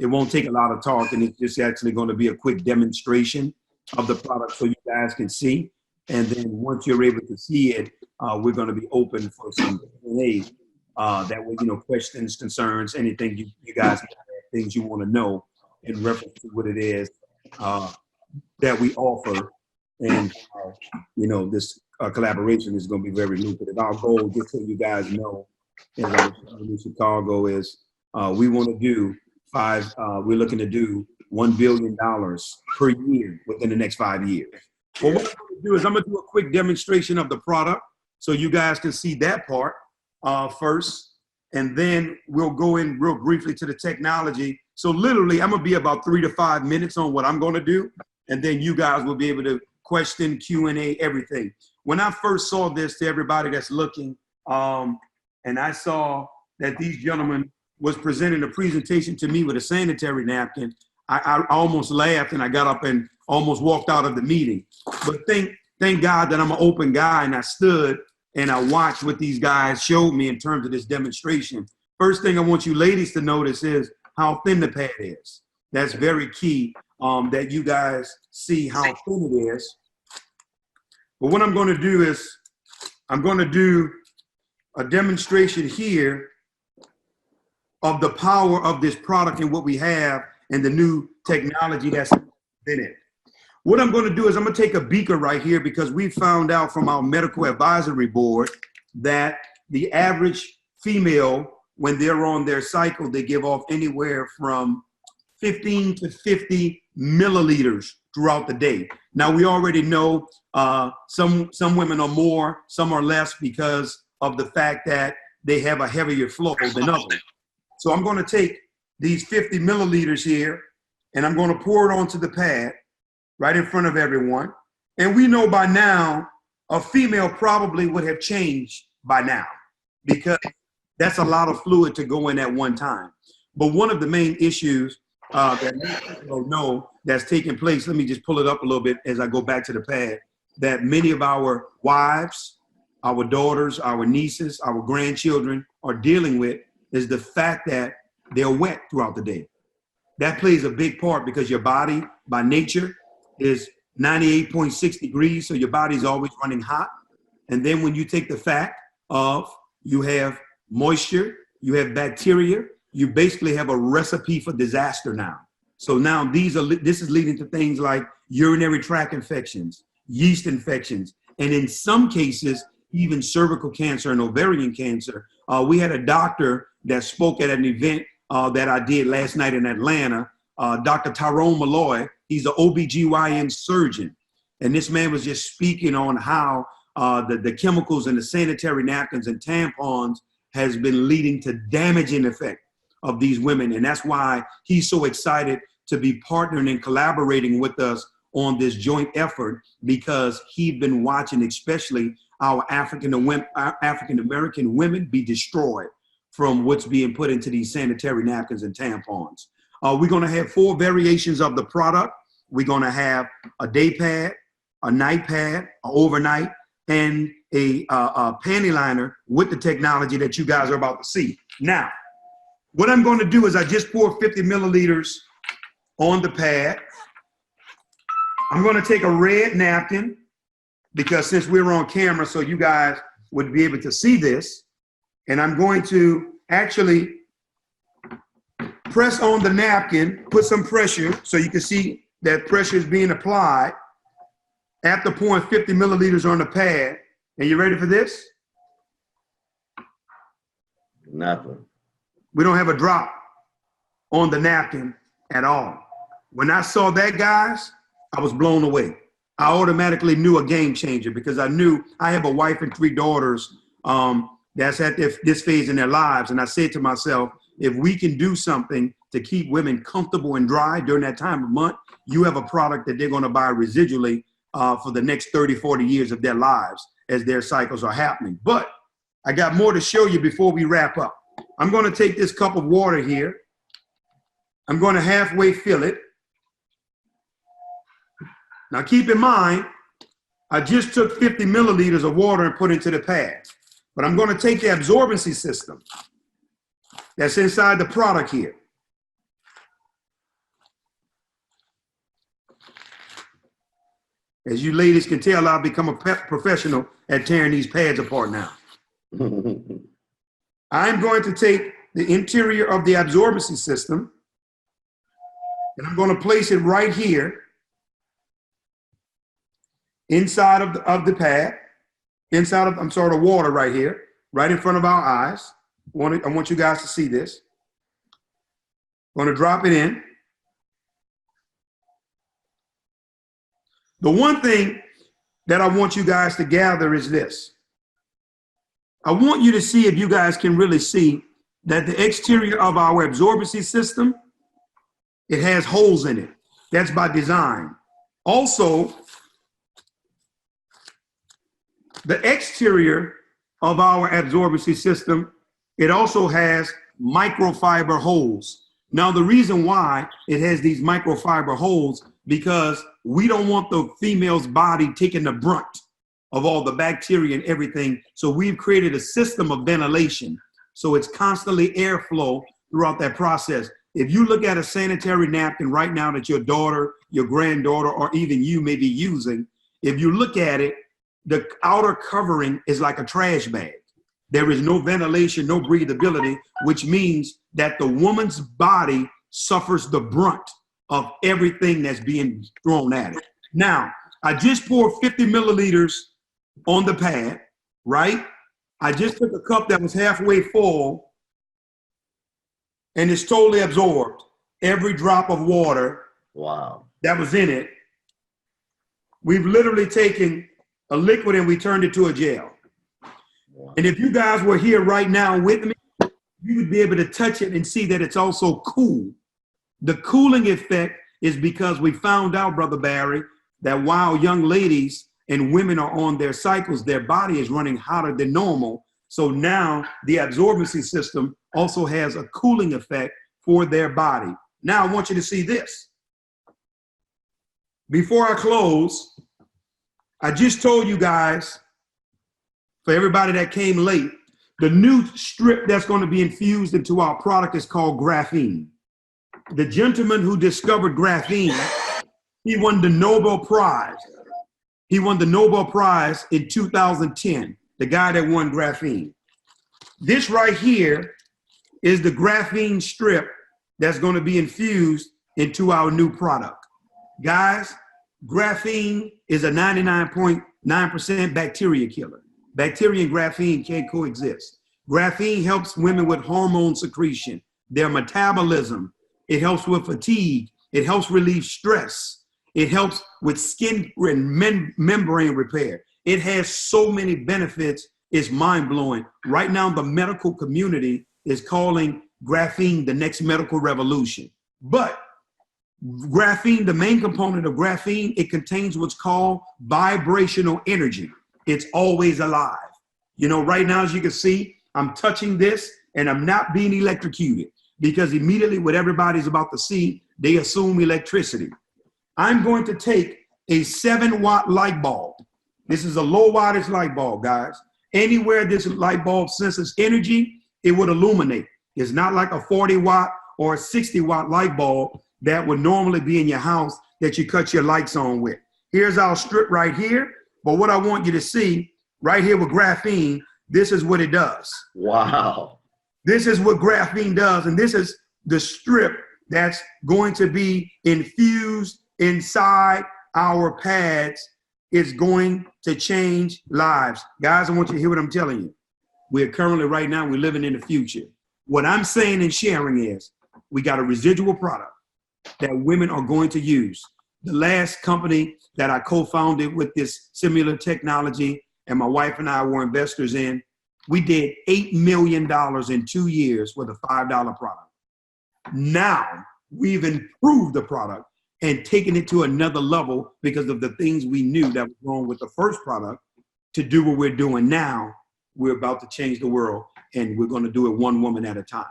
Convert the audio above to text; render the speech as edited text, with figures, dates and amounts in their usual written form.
It won't take a lot of talk, and it's just actually going to be a quick demonstration of the product so you guys can see. And then once you're able to see it, we're going to be open for some Q&A. That way, questions, concerns, anything you guys have, things you want to know in reference to what it is that we offer. And, this collaboration is going to be very lucrative. Our goal, just so you guys know, in Chicago is we want to do we're looking to do $1 billion per year within the next 5 years. Well, what I'm going to do is I'm going to do a quick demonstration of the product so you guys can see that part first. And then we'll go in real briefly to the technology. So literally, I'm going to be about 3 to 5 minutes on what I'm going to do. And then you guys will be able to question, Q&A, everything. When I first saw this, to everybody that's looking, and I saw that these gentlemen was presenting a presentation to me with a sanitary napkin, I almost laughed and I got up and almost walked out of the meeting. But thank God that I'm an open guy, and I stood and I watched what these guys showed me in terms of this demonstration. First thing I want you ladies to notice is how thin the pad is. That's very key, that you guys see how thin it is. But what I'm going to do is I'm going to do a demonstration here of the power of this product and what we have and the new technology that's in it. What I'm going to do is I'm going to take a beaker right here, because we found out from our medical advisory board that the average female, when they're on their cycle, they give off anywhere from 15 to 50 milliliters throughout the day. Now, we already know some women are more, some are less, because of the fact that they have a heavier flow than others. So I'm going to take these 50 milliliters here, and I'm going to pour it onto the pad right in front of everyone. And we know by now, a female probably would have changed by now, because that's a lot of fluid to go in at one time. But one of the main issues that many people know that's taking place, let me just pull it up a little bit as I go back to the pad, that many of our wives, our daughters, our nieces, our grandchildren are dealing with, is the fact that they're wet throughout the day. That plays a big part, because your body by nature is 98.6 degrees, so your body's always running hot. And then when you take the fact of you have moisture, you have bacteria, you basically have a recipe for disaster now. So now this is leading to things like urinary tract infections, yeast infections, and in some cases, even cervical cancer and ovarian cancer. We had a doctor that spoke at an event that I did last night in Atlanta, Dr. Tyrone Malloy. He's an OBGYN surgeon. And this man was just speaking on how the chemicals in the sanitary napkins and tampons has been leading to damaging effect of these women. And that's why he's so excited to be partnering and collaborating with us on this joint effort, because he'd been watching especially our African-American women be destroyed from what's being put into these sanitary napkins and tampons. We're going to have 4 variations of the product. We're going to have a day pad, a night pad, an overnight, and a panty liner with the technology that you guys are about to see. Now, what I'm going to do is I just poured 50 milliliters on the pad. I'm going to take a red napkin, because since we're on camera, so you guys would be able to see this, and I'm going to actually press on the napkin, put some pressure so you can see that pressure is being applied after pouring 50 milliliters on the pad. And you ready for this? Nothing. We don't have a drop on the napkin at all. When I saw that, guys, I was blown away. I automatically knew a game changer, because I knew I have a wife and 3 daughters that's at this phase in their lives. And I said to myself, if we can do something to keep women comfortable and dry during that time of month, you have a product that they're going to buy residually for the next 30, 40 years of their lives as their cycles are happening. But I got more to show you before we wrap up. I'm going to take this cup of water here. I'm going to halfway fill it. Now keep in mind, I just took 50 milliliters of water and put into the pad. But I'm going to take the absorbency system that's inside the product here. As you ladies can tell, I've become a professional at tearing these pads apart now. I'm going to take the interior of the absorbency system, and I'm going to place it right here inside of the pad, inside of, the water right here, right in front of our eyes. I want you guys to see this. I'm going to drop it in. The one thing that I want you guys to gather is this. I want you to see, if you guys can really see, that the exterior of our absorbency system, it has holes in it. That's by design. Also, the exterior of our absorbency system, it also has microfiber holes. Now, the reason why it has these microfiber holes, because we don't want the female's body taking the brunt of all the bacteria and everything. So we've created a system of ventilation. So it's constantly airflow throughout that process. If you look at a sanitary napkin right now that your daughter, your granddaughter, or even you may be using, if you look at it, the outer covering is like a trash bag. There is no ventilation, no breathability, which means that the woman's body suffers the brunt of everything that's being thrown at it. Now, I just poured 50 milliliters on the pad, right? I just took a cup that was halfway full, and it's totally absorbed every drop of water. Wow. That was in it. We've literally taken a liquid and we turned it to a gel. Wow. And if you guys were here right now with me, you would be able to touch it and see that it's also cool. The cooling effect is because we found out, Brother Barry, that while young ladies and women are on their cycles, their body is running hotter than normal. So now the absorbency system also has a cooling effect for their body. Now I want you to see this. Before I close, I just told you guys, for everybody that came late, the new strip that's going to be infused into our product is called graphene. The gentleman who discovered graphene, he won the Nobel Prize. He won the Nobel Prize in 2010, the guy that won graphene. This right here is the graphene strip that's going to be infused into our new product. Guys, graphene is a 99.9% bacteria killer. Bacteria and graphene can't coexist. Graphene helps women with hormone secretion, their metabolism. It helps with fatigue. It helps relieve stress. It helps with skin and membrane repair. It has so many benefits, it's mind-blowing. Right now, the medical community is calling graphene the next medical revolution. But graphene, the main component of graphene, it contains what's called vibrational energy. It's always alive. You know, right now, as you can see, I'm touching this and I'm not being electrocuted, because immediately what everybody's about to see, they assume electricity. I'm going to take a 7-watt light bulb. This is a low wattage light bulb, guys. Anywhere this light bulb senses energy, it would illuminate. It's not like a 40-watt or a 60-watt light bulb that would normally be in your house that you cut your lights on with. Here's our strip right here. But what I want you to see right here with graphene, this is what it does. Wow. This is what graphene does. And this is the strip that's going to be infused inside our pads. It's going to change lives. Guys, I want you to hear what I'm telling you. We're currently right now, we're living in the future. What I'm saying and sharing is we got a residual product that women are going to use. The last company that I co-founded with this similar technology and my wife and I were investors in, we did $8 million in 2 years with a $5 product. Now we've improved the product and taken it to another level because of the things we knew that was wrong with the first product. To do what we're doing now, we're about to change the world, and we're going to do it one woman at a time.